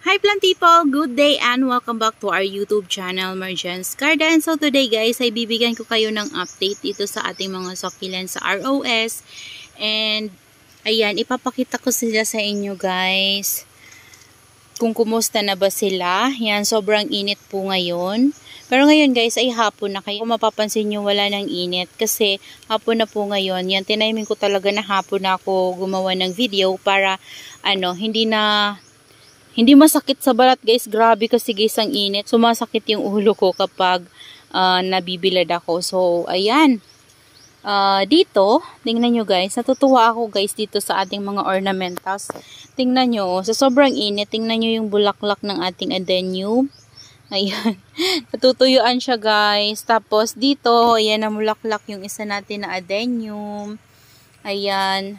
Hi plant people! Good day and welcome back to our YouTube channel, Marjan's Garden. So today guys, ay bibigyan ko kayo ng update dito sa ating mga succulents sa ROS. And ayan, ipapakita ko sila sa inyo guys. Kung kumusta na ba sila. Yan, sobrang init po ngayon. Pero ngayon guys ay hapon na kayo. Kung mapapansin nyo wala ng init kasi hapon na po ngayon. Yan, tiniming ko talaga na hapon na ako gumawa ng video para hindi masakit sa balat guys. Grabe kasi guys ang init. Sumasakit yung ulo ko kapag nabibilad ako. So ayan. Dito, tingnan nyo guys. Natutuwa ako guys dito sa ating mga ornamentals. Tingnan nyo. Sa sobrang init, tingnan nyo yung bulaklak ng ating adenium. Ayan. Natutuyuan siya guys. Tapos dito, ayan na bulaklak yung isa natin na adenium. Ayan.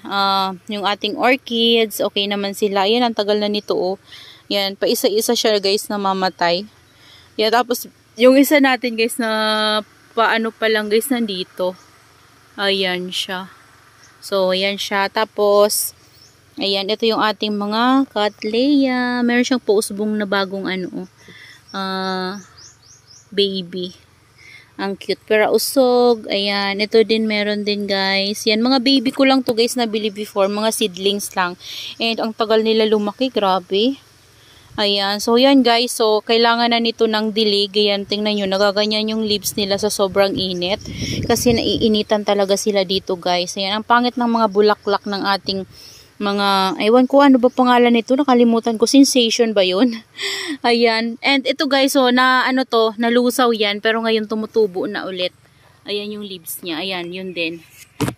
Yung ating orchids. Okay naman sila. Ayan, ang tagal na nito oh. Yan, pa isa-isa siya guys na mamatay. Yan, tapos yung isa natin guys na paano pa lang guys nandito. Ayan siya. So, ayan siya. Tapos, ayan, ito yung ating mga cattleya. Meron siyang pausbong na bagong baby. Ang cute. Pero usog. Ayan. Ito din meron din guys. Yan. Mga baby ko lang to guys nabili before. Mga seedlings lang. And ang tagal nila lumaki. Grabe. Ayan. So yan guys. So kailangan na nito ng dilig. Ayan. Tingnan nyo. Nagaganyan yung leaves nila sa sobrang init. Kasi naiinitan talaga sila dito guys. Ayan. Ang pangit ng mga bulaklak ng ating mga, ewan ko ano ba pangalan nito, nakalimutan ko, sensation ba yun? Ayan, and ito guys, so nalusaw yan, pero ngayon tumutubo na ulit. Ayan yung leaves niya, ayan, yun din.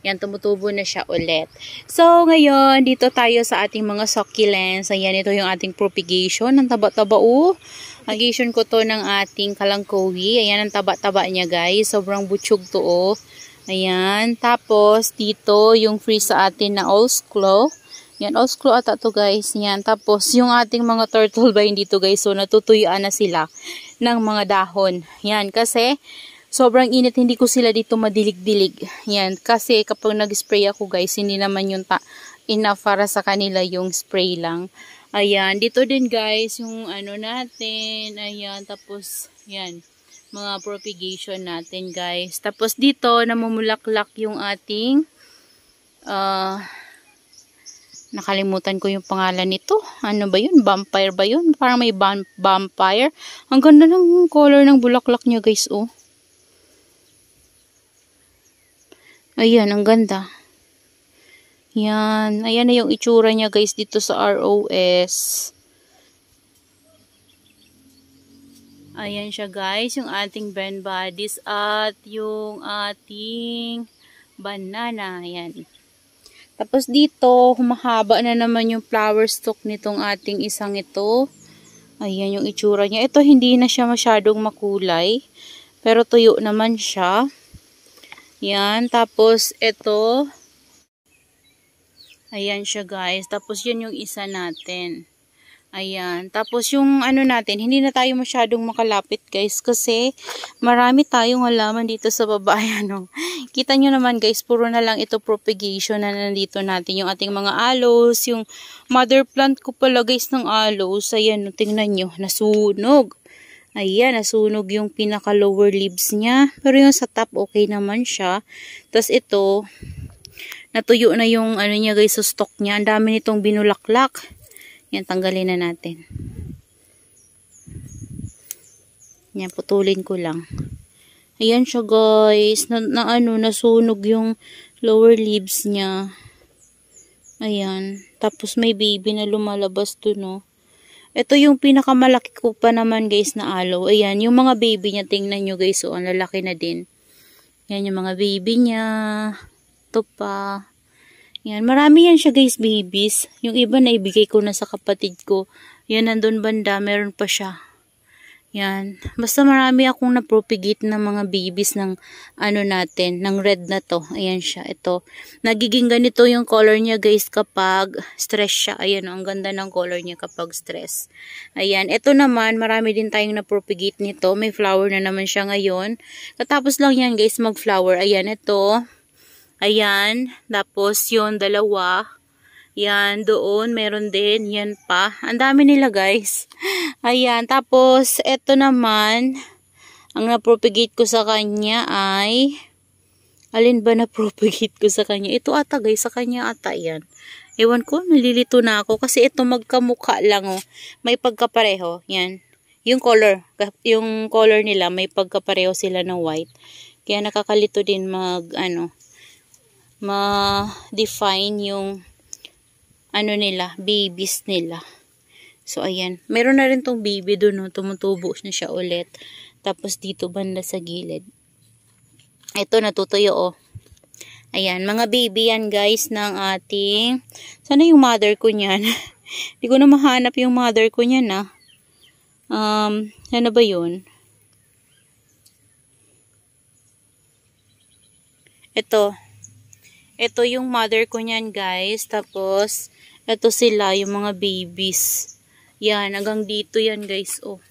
Yan, tumutubo na siya ulit. So, ngayon, dito tayo sa ating mga succulents. Ayan, ito yung ating propagation, ang taba-taba propagation ko to ng ating kalangkowi. Ayan, ang taba-taba niya guys, sobrang butsyog to oh. Ayan, tapos dito yung free sa atin na Allsclaw. Yan, Allsclaw ata to guys. Yan, tapos yung ating mga turtle vine dito guys. So, natutuyuan na sila ng mga dahon. Yan, kasi sobrang init. Hindi ko sila dito madilig-dilig. Yan, kasi kapag nag-spray ako guys, hindi naman yung enough para sa kanila yung spray lang. Ayan, dito din guys, yung natin. Ayan, tapos, yan, mga propagation natin guys. Tapos dito, namumulaklak yung ating, nakalimutan ko yung pangalan nito. Ano ba yun? Vampire ba yun? Parang may vampire. Ang ganda ng color ng bulaklak niya guys, oh. Ayan, ang ganda. Yan. Ayan na yung itsura niya guys dito sa ROS. Ayan siya guys, yung ating Ben Bodies at yung ating banana. Ayan. Tapos dito, humahaba na naman yung flower stalk nitong ating isang ito. Ayan yung itsura niya. Ito hindi na siya masyadong makulay. Pero tuyo naman siya. Yan. Tapos ito. Ayan siya guys. Tapos yun yung isa natin. Ayan. Tapos yung natin, hindi na tayo masyadong makalapit guys kasi marami tayong halaman dito sa baba. Ayan, kita nyo naman guys, puro na lang ito propagation na nandito natin. Yung ating mga aloes, yung mother plant ko pala guys ng aloes. Ayan, tingnan nyo, nasunog. Ayan, nasunog yung pinaka lower leaves niya. Pero yung sa top, okay naman siya. Tapos ito, natuyo na yung niya guys sa stalk niya. Ang dami nitong binulaklak. Yan, tanggalin na natin. Yan, putulin ko lang. Ayan siya guys. Nasunog yung lower leaves niya. Ayan. Tapos may baby na lumalabas dun, no. Ito yung pinakamalaki ko pa naman guys na aloe. Ayan, yung mga baby niya, tingnan nyo guys. So, ang lalaki na din. Yan yung mga baby niya. Ito pa. Yan, marami yan siya guys, babies. Yung iba na ibigay ko na sa kapatid ko. Yan, nandun banda, meron pa siya. Yan, basta marami akong na-propagate ng mga babies ng natin, ng red na to. Ayan siya, ito. Nagiging ganito yung color niya guys kapag stress siya. Ayan, ang ganda ng color niya kapag stress. Ayan, ito naman, marami din tayong na-propagate nito. May flower na naman siya ngayon. Katapos lang yan guys, mag-flower. Ayan, ito. Ayan, tapos yung dalawa, Yan, doon, meron din. Yan pa. Ang dami nila, guys. Ayan, tapos, eto naman, ang na-propagate ko sa kanya ay, alin ba na-propagate ko sa kanya? Ito ata, guys, sa kanya ata yan. Ewan ko, nalilito na ako, kasi ito magkamukha lang, oh. May pagkapareho, yan. Yung color nila, may pagkapareho sila ng white. Kaya nakakalito din ma-define yung nila, babies nila. So, ayan. Meron na rin tong baby doon, no? Tumutubo na siya ulit. Tapos, dito banda sa gilid. Ito, natutuyo, oh. Ayan, mga baby yan, guys, ng ating... Sana yung mother ko niyan? Hindi ko na mahanap yung mother ko niyan, ah. Ano ba yun? Ito. Ito yung mother ko niyan, guys. Tapos, ito sila, yung mga babies. Yan, hanggang dito yan, guys. Oh.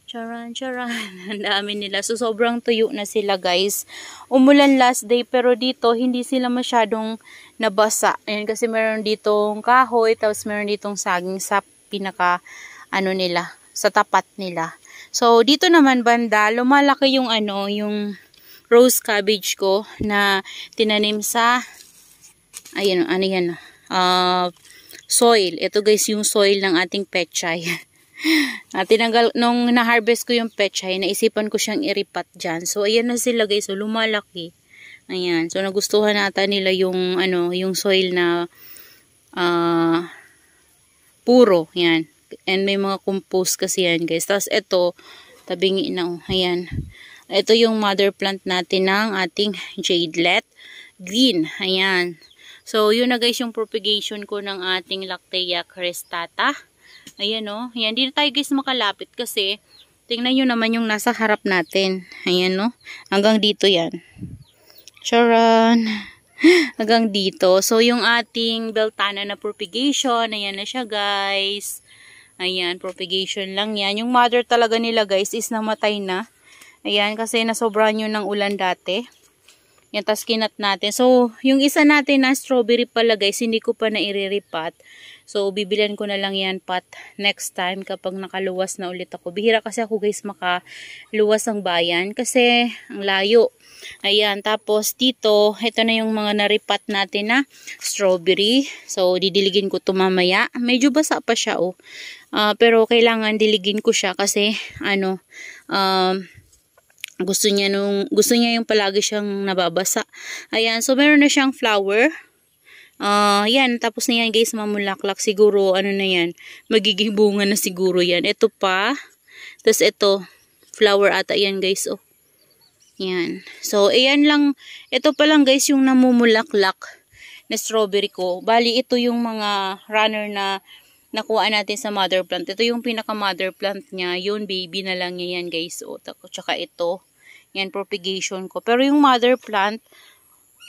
Charan, charan. Ang dami nila. So, sobrang tuyo na sila, guys. Umulan last day, pero dito, hindi sila masyadong nabasa. Ayan, kasi meron ditong kahoy, tapos meron ditong saging sa pinaka, nila, sa tapat nila. So, dito naman banda, lumalaki yung yung rose cabbage ko na tinanim sa, ayan, yan, soil. Ito, guys, yung soil ng ating pechay. Tinanggal, nung na-harvest ko yung pechay, naisipan ko siyang iripat dyan. So, ayan na sila, guys. So, lumalaki. Ayan. So, nagustuhan nata nila yung, yung soil na puro. Yan. And may mga compost kasi yan, guys. Tapos, ito, tabingi na, oh. Ayan. Ito yung mother plant natin ng ating jadelet green. Ayan. So, yun na, guys, yung propagation ko ng ating Lactea cristata. Ayan, oh. Ayan, di na tayo, guys, makalapit kasi tingnan nyo naman yung nasa harap natin. Ayan, no. Hanggang dito yan. Charan. Hanggang dito. So, yung ating beltana na propagation, ayan na siya, guys. Ayan, propagation lang yan. Yung mother talaga nila, guys, is namatay na. Ayan, kasi nasobrahan yun ng ulan dati. Yan, tas kinat natin. So, yung isa natin na strawberry pala, guys, hindi ko pa na-iriripat. So, bibilian ko na lang yan pat next time kapag nakaluwas na ulit ako. Bihira kasi ako, guys, makaluwas ang bayan kasi ang layo. Ayan, tapos dito, ito na yung mga naripat natin na strawberry. So, didiligin ko ito mamaya. Medyo basa pa siya, oh. Pero kailangan diligin ko siya kasi, gusto niya yung palagi siyang nababasa. Ayan, so meron na siyang flower. Yan, tapos na yan, guys, mamulaklak. Siguro, na yan, magiging bunga na siguro yan. Ito pa. Tapos ito, flower ata yan, guys, oh. Yan. So, ayan lang. Ito pa lang, guys, yung namumulaklak na strawberry ko. Bali, ito yung mga runner na nakuha natin sa mother plant. Ito yung pinaka mother plant niya. Yun, baby na lang niya yan, guys. O, tsaka ito. Yan, propagation ko. Pero yung mother plant,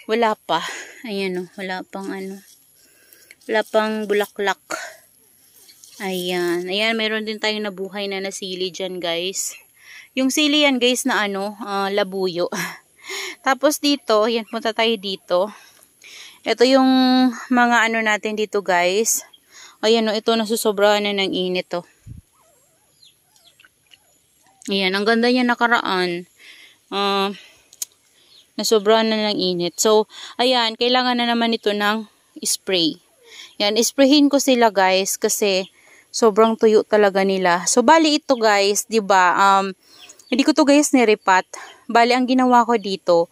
wala pa. Ayan, o. Wala pang wala pang bulaklak. Ayan. Ayan, meron din tayong nabuhay na nasili dyan, guys. Yung sili yan, guys, na labuyo. Tapos dito, yan, punta tayo dito. Ito yung mga natin dito, guys. Ayan, o, ito nasusobrahan na ng init, oh. Ayan, ang ganda niya nakaraan. Nasobrahan na ng init. So, ayan, kailangan na naman ito ng spray. Yan, isprayin ko sila, guys, kasi sobrang tuyo talaga nila. So, bali ito, guys, 'di ba? Hindi ko to, guys, niripat. Bali, ang ginawa ko dito,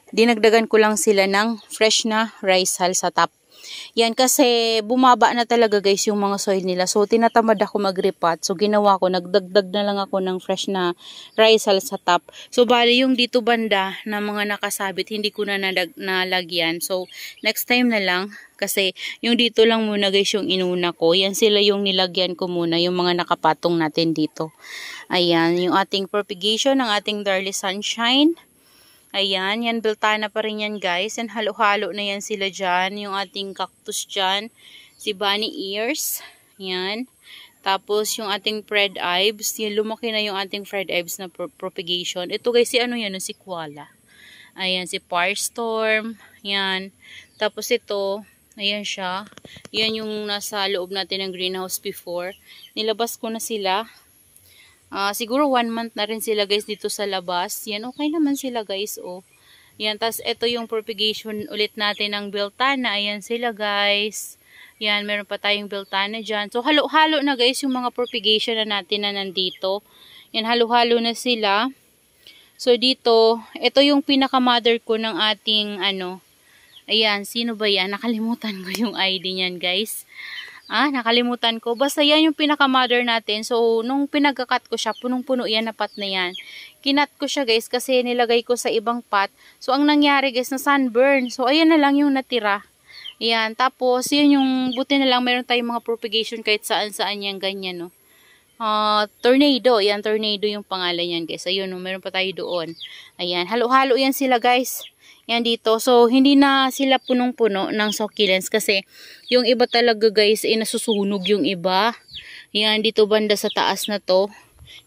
dinagdagan ko lang sila ng fresh na rice hull sa top. Yan, kasi bumaba na talaga, guys, yung mga soil nila. So, tinatamad ako mag-repat. So, ginawa ko, nagdagdag na lang ako ng fresh na rice hull sa top. So, bali yung dito banda na mga nakasabit, hindi ko na nalagyan. So, next time na lang. Kasi, yung dito lang muna, guys, yung inuna ko. Yan sila yung nilagyan ko muna, yung mga nakapatong natin dito. Ayan, yung ating propagation ng ating Darly Sunshine. Ayan, yan, beltana pa rin yan, guys. And halo-halo na yan sila dyan. Yung ating cactus dyan. Si bunny ears. Yan. Tapos, yung ating Fred Ives. Yan, lumaki na yung ating Fred Ives na propagation. Ito, guys, si yan, si Koala. Ayan, si Firestorm. Yan. Tapos ito, Ayan siya. Yan yung nasa loob natin ng greenhouse before. Nilabas ko na sila. Siguro 1 month na rin sila guys dito sa labas. Yan, okay naman sila guys, oh. Yan, tas ito yung propagation ulit natin ng Beltana. Ayan sila guys. Yan, meron pa tayong Beltana dyan. So, halo-halo na guys yung mga propagation na natin na nandito. Yan, halo-halo na sila. So, dito, ito yung pinaka-mother ko ng ating, ayan, sino ba yan? Nakalimutan ko yung ID niyan guys. Nakalimutan ko. Basta yan yung pinaka-mother natin. So, nung pinagkakat ko siya, punong-puno yan na pot na yan. Kinat ko siya guys kasi nilagay ko sa ibang pot. So, ang nangyari guys na sunburn. So, ayan na lang yung natira. Ayan. Tapos, yun yung buti na lang meron tayong mga propagation kahit saan-saan yan ganyan, no. Tornado. Ayan, tornado yung pangalan yan guys. Ayun, no, meron pa tayo doon. Ayan, halo-halo yan sila guys. Yan dito. So, hindi na sila punong-puno ng succulents kasi yung iba talaga guys, nasusunog yung iba. Yan, dito banda sa taas na to.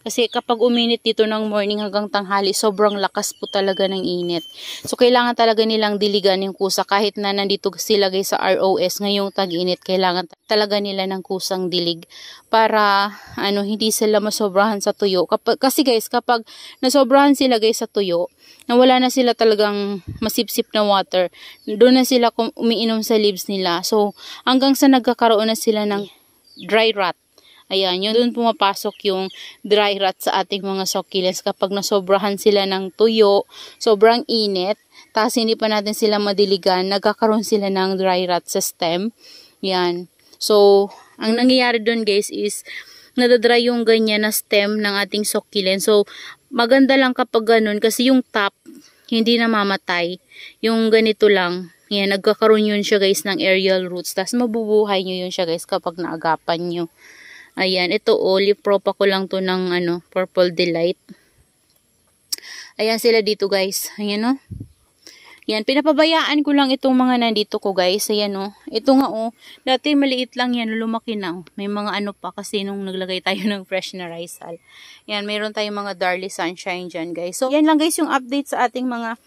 Kasi kapag uminit dito ng morning hanggang tanghali, sobrang lakas po talaga ng init. So, kailangan talaga nilang diligan yung kusa kahit na nandito sila guys sa ROS ngayong tag-init. Kailangan talaga nila ng kusang dilig para hindi sila masobrahan sa tuyo. Kasi guys, kapag nasobrahan sila guys sa tuyo, nawala na sila talagang masipsip na water, doon na sila umiinom sa leaves nila. So, hanggang sa nagkakaroon na sila ng dry rot. Ayan, yun doon pumapasok yung dry rot sa ating mga succulents kapag nasobrahan sila ng tuyo, sobrang init, tapos hindi pa natin sila madiligan, nagkakaroon sila ng dry rot sa stem. Yan. So, ang nangyayari doon guys is, nadadry yung ganyan na stem ng ating succulent. So, maganda lang kapag ganun kasi yung top, hindi namamatay. Yung ganito lang, yan, nagkakaroon yun siya guys ng aerial roots. Tapos mabubuhay nyo yun siya guys kapag naagapan nyo. Ayan, ito olive propa ko lang to ng Purple Delight. Ayan sila dito guys. Ayan o. Yan, pinapabayaan ko lang itong mga nandito ko guys. Ayan o. Ito nga o. Dati maliit lang yan, lumaki na o. May mga pa kasi nung naglagay tayo ng fresh na Rizal. Yan, mayroon tayong mga Darly Sunshine dyan guys. So, yan lang guys yung update sa ating mga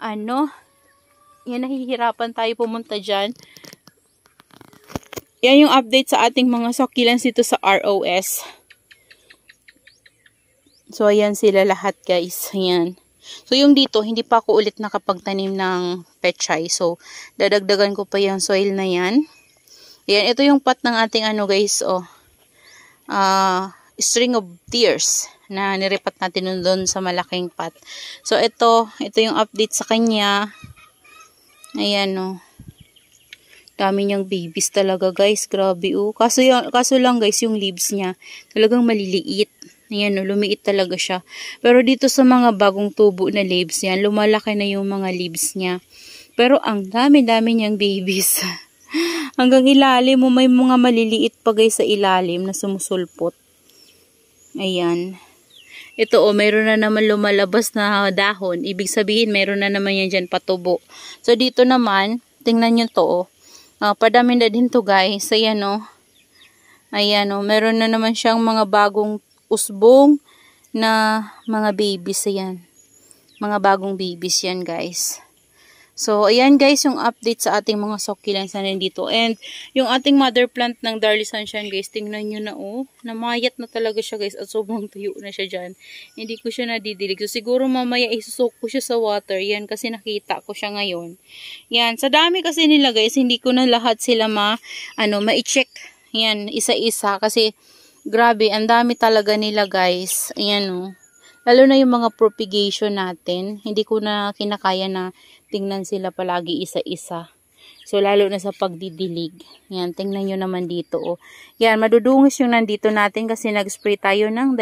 yan, nahihirapan tayo pumunta dyan. Yan yung update sa ating mga succulents dito sa ROS. So, ayan sila lahat guys. Ayan. So, yung dito, hindi pa ako ulit nakapagtanim ng pechay. So, dadagdagan ko pa yung soil na yan. Ayan, ito yung pot ng ating guys, string of tears na niripat natin doon sa malaking pot. So, ito yung update sa kanya. Ayan, dami niyang babies talaga guys. Grabe Kaso lang guys, yung leaves niya talagang maliliit. Ayan lumiit talaga siya. Pero dito sa mga bagong tubo na leaves yan, lumalaki na yung mga leaves niya. Pero ang dami-dami niyang babies. Hanggang ilalim mo, may mga maliliit pa guys sa ilalim na sumusulpot. Ayan. Ito mayroon na naman lumalabas na dahon. Ibig sabihin, mayroon na naman yan dyan patubo. So dito naman, tingnan nyo to padami na din to guys. Ayan Ayan meron na naman siyang mga bagong usbong na mga babies. Ayan. Mga bagong babies yan guys. So, ayan guys yung update sa ating mga succulents na nandito. And, yung ating mother plant ng Darly Sunshine guys, tingnan nyo na namayat na talaga siya guys at sobrang tuyo na siya dyan. Hindi ko siya nadidilig. So, siguro mamaya isusok ko siya sa water. Yan, kasi nakita ko siya ngayon. Yan, sa dami kasi nila guys, hindi ko na lahat sila ma-check. Yan, isa-isa. Kasi, grabe, ang dami talaga nila guys. Ayan lalo na yung mga propagation natin. Hindi ko na kinakaya na tingnan sila palagi isa-isa. So, lalo na sa pagdidilig. Yan, tingnan nyo naman dito. Yan, madudungis yung nandito natin kasi nag-spray tayo ng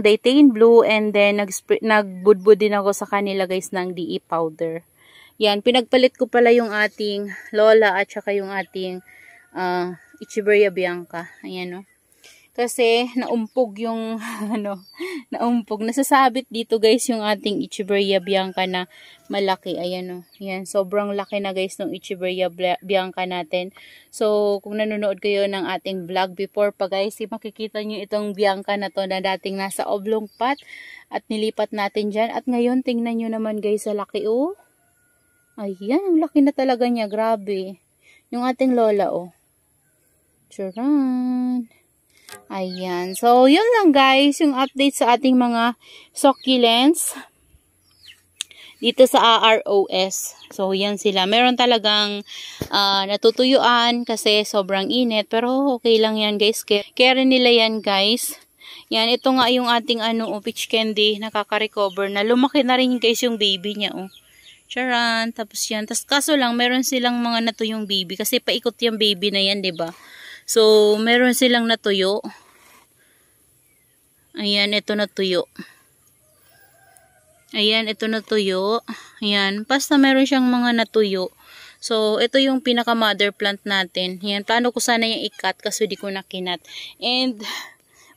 Daytane Blue and then nagbudbud din ako sa kanila guys ng DE powder. Yan, pinagpalit ko pala yung ating Lola at saka yung ating Echeveria Bianca. Ayan Kasi naumpog yung naumpog. Nasasabit dito guys yung ating Echeveria Bianca na malaki. Ayan Yan, sobrang laki na guys ng Echeveria Bianca natin. So, kung nanonood kayo ng ating vlog before pa guys, makikita nyo itong Bianca na to na dating nasa oblong pot at nilipat natin dyan. At ngayon, tingnan nyo naman guys sa laki Ayan, ang laki na talaga niya. Grabe. Yung ating lola, oh. Charan. Ayan. So, yun lang guys, yung update sa ating mga succulents dito sa ROS. So, yan sila. Meron talagang natutuyuan kasi sobrang init. Pero, okay lang yan guys. Care nila yan guys. Yan, ito nga yung ating peach candy. Nakaka-recover na. Lumaki na rin guys yung baby niya. Oh. Charan. Tapos yan. Tapos kaso lang, meron silang mga natuyong baby. Kasi paikot yung baby na yan, 'di ba? So, meron silang natuyo. Ayan, ito natuyo. Ayan, ito natuyo. Ayan, basta meron siyang mga natuyo. So, ito yung pinaka mother plant natin. Ayan, plano ko sana yung ikat kasi di ko nakinat. And,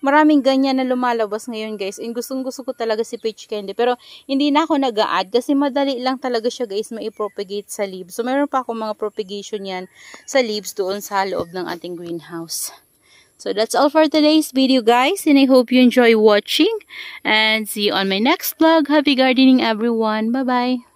maraming ganyan na lumalabas ngayon guys. And gustong gusto ko talaga si peach candy. Pero, hindi na ako nag-a-add kasi madali lang talaga siya guys mai-propagate sa leaves. So, meron pa akong mga propagation yan sa leaves doon sa loob ng ating greenhouse. So that's all for today's video guys, and I hope you enjoy watching, and see you on my next vlog. Happy gardening everyone. Bye bye.